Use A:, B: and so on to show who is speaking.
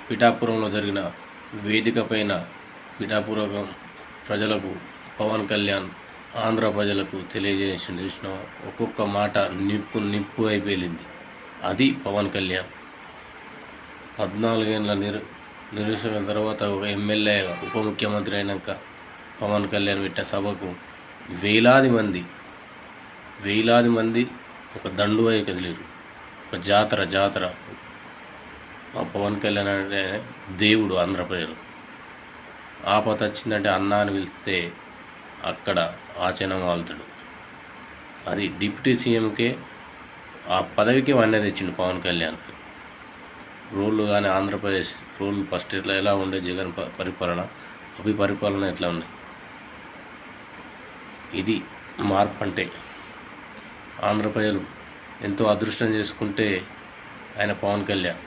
A: పిఠాపురంలో జరిగిన వేదిక పైన పిఠాపురం ప్రజలకు పవన్ కళ్యాణ్ ఆంధ్ర ప్రజలకు తెలియజేసిన చూసిన ఒక్కొక్క మాట నిప్పు అయిపోయింది. అది పవన్ కళ్యాణ్ 14 ఏళ్ళ నిరీక్షణ తర్వాత ఒక ఎమ్మెల్యే ఉప ముఖ్యమంత్రి అయినాక పవన్ కళ్యాణ్ పెట్టిన సభకు వేలాది మంది ఒక దండువై కదిలేరు. ఒక జాతర ఆ పవన్ కళ్యాణ్ అంటే దేవుడు ఆంధ్ర ప్రజలు. ఆపద వచ్చిందంటే అన్న అని పిలిస్తే అక్కడ ఆచరణ వాళ్తాడు. అది డిప్యూటీ సీఎంకే ఆ పదవికి వన్నె తెచ్చిండు పవన్ కళ్యాణ్. రూళ్ళు కానీ ఆంధ్రప్రదేశ్ రూల్ ఫస్ట్ ఎలా ఉండే జగన్ పరిపాలన పరిపాలన ఎట్లా ఉన్నాయి, ఇది మార్పు అంటే. ఆంధ్ర ప్రజలు ఎంతో అదృష్టం చేసుకుంటే ఆయన పవన్ కళ్యాణ్.